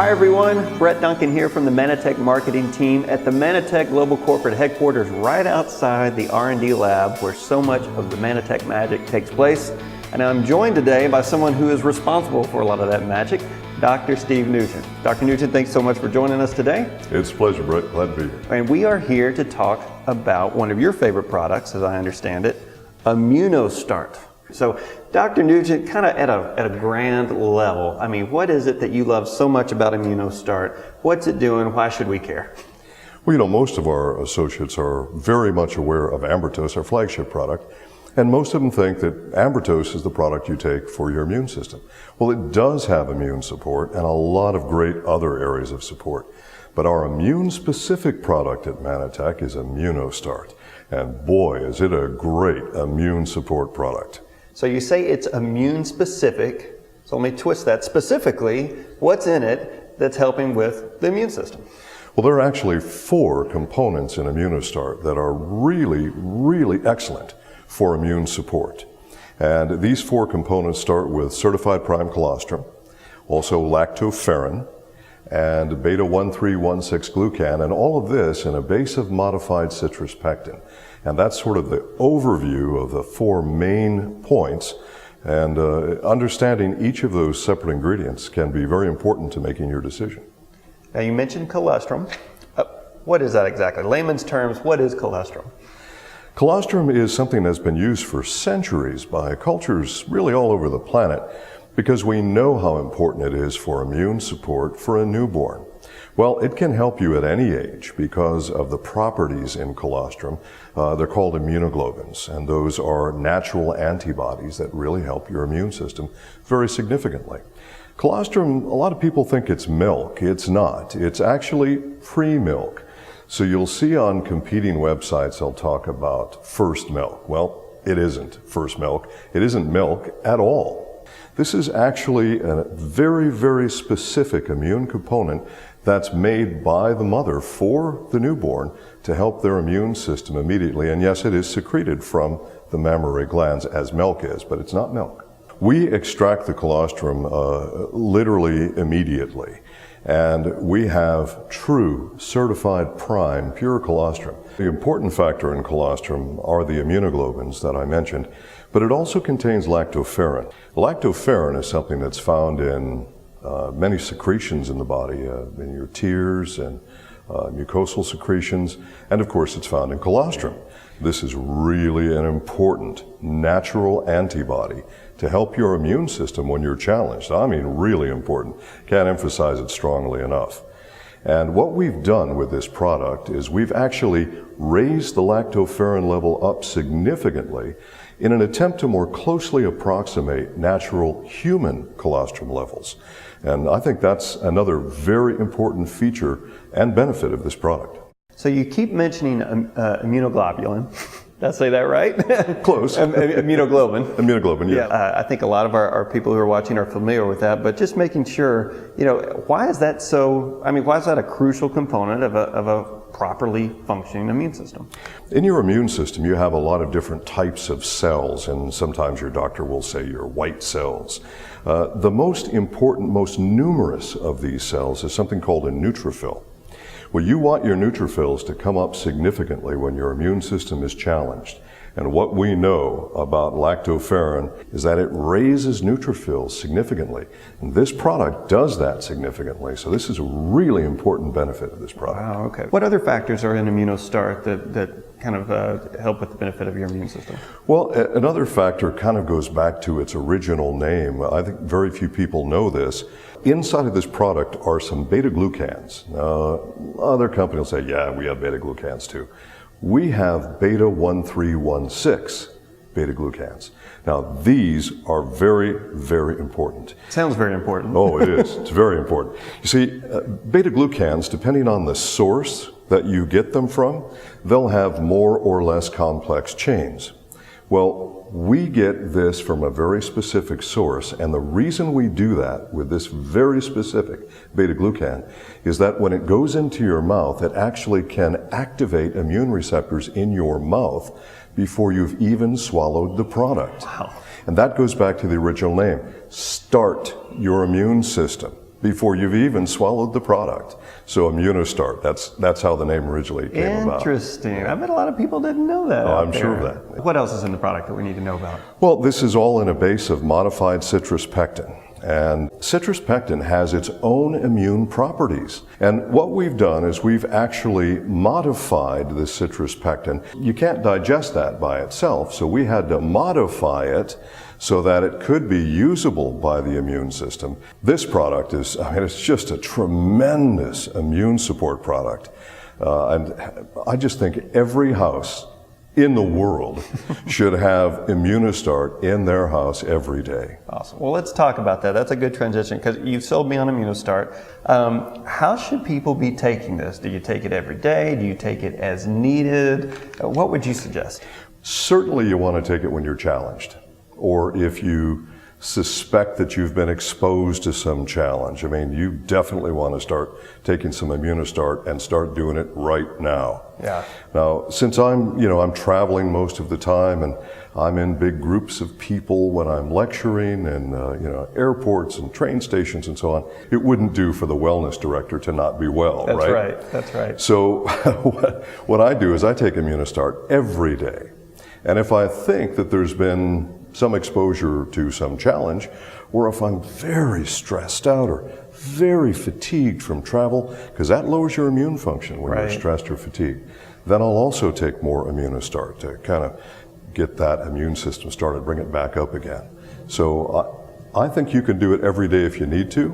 Hi everyone, Brett Duncan here from the Manatech marketing team at the Manatech Global Corporate Headquarters right outside the R&D lab where so much of the Manatech magic takes place. And I'm joined today by someone who is responsible for a lot of that magic, Dr. Steve Nugent. Dr. Nugent, thanks so much for joining us today. It's a pleasure, Brett. Glad to be here. And we are here to talk about one of your favorite products, as I understand it, ImmunoSTART. So, Dr. Nugent, kind of at a grand level, I mean, what is it that you love so much about ImmunoSTART? What's it doing? Why should we care? Well, you know, most of our associates are very much aware of Ambritos, our flagship product, and most of them think that Ambritos is the product you take for your immune system. Well, it does have immune support and a lot of great other areas of support. But our immune-specific product at Manatech is ImmunoSTART. And boy, is it a great immune support product. So you say it's immune specific, so let me twist that. Specifically, what's in it that's helping with the immune system? Well, there are actually 4 components in ImmunoSTART that are really excellent for immune support. And these 4 components start with certified prime colostrum, also lactoferrin, and beta-1316 glucan, and all of this in a base of modified citrus pectin. And that's sort of the overview of the 4 main points, and understanding each of those separate ingredients can be very important to making your decision. Now you mentioned colostrum. What is that exactly? Layman's terms, what is colostrum? Colostrum is something that's been used for centuries by cultures really all over the planet because we know how important it is for immune support for a newborn. Well, it can help you at any age because of the properties in colostrum. They're called immunoglobulins, and those are natural antibodies that really help your immune system very significantly. Colostrum, a lot of people think it's milk. It's not. It's actually free milk. So you'll see on competing websites they'll talk about first milk. Well, it isn't first milk. It isn't milk at all. This is actually a very specific immune component that's made by the mother for the newborn to help their immune system immediately. And yes, it is secreted from the mammary glands as milk is, but it's not milk. We extract the colostrum literally immediately. And we have true certified prime pure colostrum. The important factor in colostrum are the immunoglobulins that I mentioned, but it also contains lactoferrin. Lactoferrin is something that's found in many secretions in the body, in your tears and mucosal secretions, and of course it's found in colostrum. This is really an important natural antibody to help your immune system when you're challenged. I mean, really important. Can't emphasize it strongly enough. And what we've done with this product is we've actually raised the lactoferrin level up significantly in an attempt to more closely approximate natural human colostrum levels. And I think that's another very important feature and benefit of this product. So you keep mentioning immunoglobulin. Did I say that right? Close. Immunoglobulin. Immunoglobulin, yes. I think a lot of our people who are watching are familiar with that, but just making sure, you know, why is that so, I mean, why is that a crucial component of a properly functioning immune system? In your immune system, you have a lot of different types of cells, and sometimes your doctor will say your white cells. The most important, most numerous of these cells is something called a neutrophil. Well, you want your neutrophils to come up significantly when your immune system is challenged. And what we know about lactoferrin is that it raises neutrophils significantly. And this product does that significantly. So this is a really important benefit of this product. Wow, okay. What other factors are in ImmunoSTART that kind of help with the benefit of your immune system? Well, another factor kind of goes back to its original name. I think very few people know this. Inside of this product are some beta-glucans. Other companies will say, yeah, we have beta-glucans too. We have beta-1316 beta-glucans. Now, these are very important. Sounds very important. Oh, it is. It's very important. You see, beta-glucans, depending on the source that you get them from, they'll have more or less complex chains. Well, we get this from a very specific source, and the reason we do that with this very specific beta-glucan is that when it goes into your mouth, it actually can activate immune receptors in your mouth before you've even swallowed the product. Wow. And that goes back to the original name. Start your immune system. before you've even swallowed the product. So ImmunoSTART, that's how the name originally came about. Interesting. I bet a lot of people didn't know that. Oh, I'm sure of that. What else is in the product that we need to know about? Well, this is all in a base of modified citrus pectin. And citrus pectin has its own immune properties. And what we've done is we've actually modified the citrus pectin. You can't digest that by itself, so we had to modify it so that it could be usable by the immune system. This product is, it's just a tremendous immune support product. And I just think every house in the world should have ImmunoSTART in their house every day. Awesome. Well, let's talk about that. That's a good transition because you've sold me on ImmunoSTART. How should people be taking this? Do you take it every day? Do you take it as needed? What would you suggest? Certainly you want to take it when you're challenged, or if you suspect that you've been exposed to some challenge. I mean, you definitely want to start taking some ImmunoSTART and start doing it right now. Yeah. Now, since I'm traveling most of the time and I'm in big groups of people when I'm lecturing and airports and train stations and so on, it wouldn't do for the wellness director to not be well, That's right? right. That's right. So what I do is I take ImmunoSTART every day. And if I think that there's been some exposure to some challenge, or if I'm very stressed out or very fatigued from travel, because that lowers your immune function when you're stressed or fatigued, then I'll also take more ImmunoSTART to kind of get that immune system started, bring it back up again. So I think you can do it every day if you need to,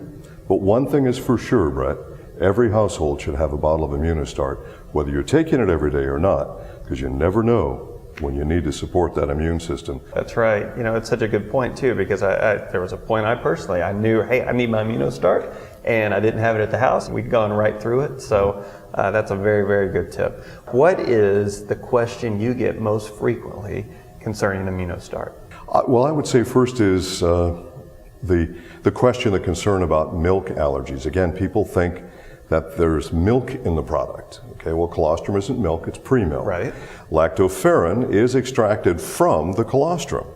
but one thing is for sure, Brett, every household should have a bottle of ImmunoSTART, whether you're taking it every day or not, because you never know when you need to support that immune system. That's right. It's such a good point too, because there was a point I knew, hey, I need my ImmunoSTART, and I didn't have it at the house. We'd gone right through it. So that's a very, very good tip. What is the question you get most frequently concerning ImmunoSTART? Well, I would say first is the question, the concern about milk allergies. Again, people think that there's milk in the product. Okay, well, colostrum isn't milk, it's pre-milk. Right. Lactoferrin is extracted from the colostrum.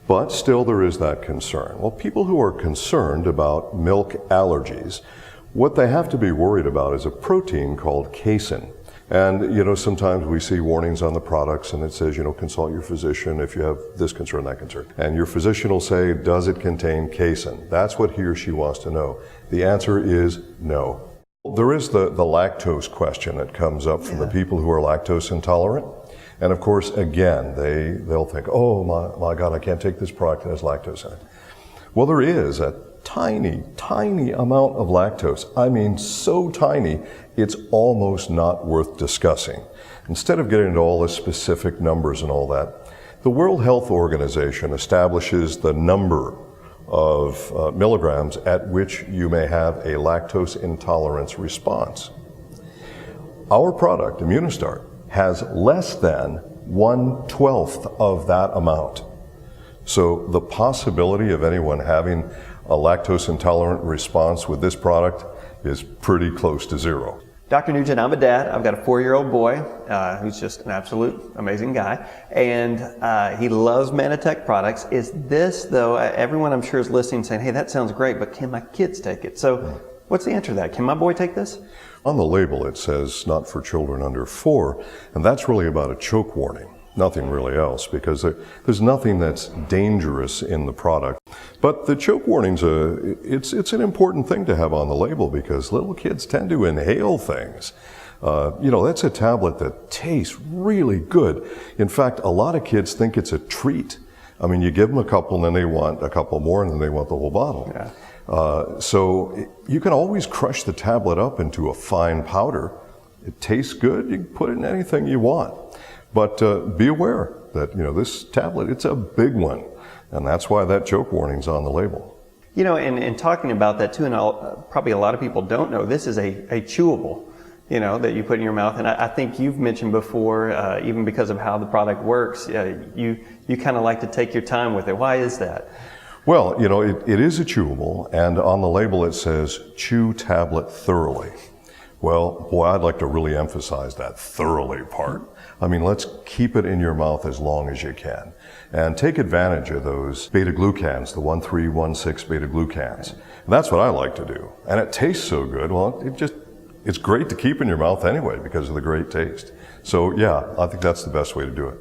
But still there is that concern. Well, people who are concerned about milk allergies, what they have to be worried about is a protein called casein. And sometimes we see warnings on the products and it says, consult your physician if you have this concern, that concern. And your physician will say, does it contain casein? That's what he or she wants to know. The answer is no. There is the lactose question that comes up from the people who are lactose intolerant. And of course, again, they'll think, oh my God, I can't take this product that has lactose in it. Well, there is a tiny, tiny amount of lactose. I mean, so tiny, it's almost not worth discussing. Instead of getting into all the specific numbers and all that, the World Health Organization establishes the number of milligrams at which you may have a lactose intolerance response. Our product, ImmunoSTART, has less than 1/12 of that amount. So the possibility of anyone having a lactose intolerant response with this product is pretty close to zero. Dr. Nugent, I'm a dad. I've got a 4-year-old boy who's just an absolute amazing guy, and he loves Manitech products. Is this, though, everyone I'm sure is listening saying, hey, that sounds great, but can my kids take it? So what's the answer to that? Can my boy take this? On the label it says not for children under 4, and that's really about a choke warning. Nothing really else, because there's nothing that's dangerous in the product. But the choke warning's it's an important thing to have on the label, because little kids tend to inhale things. That's a tablet that tastes really good. In fact, a lot of kids think it's a treat. I mean, you give them a couple and then they want a couple more and then they want the whole bottle. Yeah. So you can always crush the tablet up into a fine powder. It tastes good. You can put it in anything you want. But be aware that, this tablet, it's a big one. And that's why that choke warning's on the label. And talking about that too, and probably a lot of people don't know, this is a chewable, that you put in your mouth. And I think you've mentioned before, even because of how the product works, you kind of like to take your time with it. Why is that? Well, it is a chewable, and on the label it says, chew tablet thoroughly. Well, boy, I'd like to really emphasize that thoroughly part. I mean, let's keep it in your mouth as long as you can. And take advantage of those beta-glucans, the 1,3,1,6 beta-glucans. And that's what I like to do. And it tastes so good. Well, it's great to keep in your mouth anyway because of the great taste. So yeah, I think that's the best way to do it.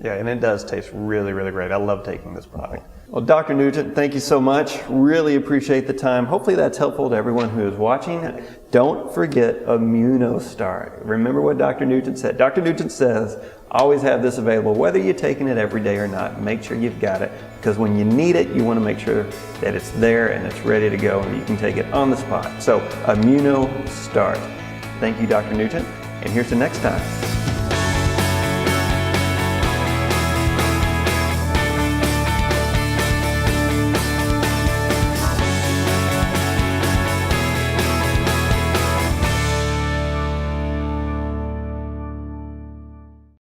Yeah, and it does taste really, really great. I love taking this product. Well, Dr. Nugent, thank you so much. Really appreciate the time. Hopefully that's helpful to everyone who is watching. Don't forget ImmunoSTART. Remember what Dr. Nugent said. Dr. Nugent says, always have this available, whether you're taking it every day or not. Make sure you've got it, because when you need it, you want to make sure that it's there and it's ready to go and you can take it on the spot. So ImmunoSTART. Thank you, Dr. Nugent, and here's to next time.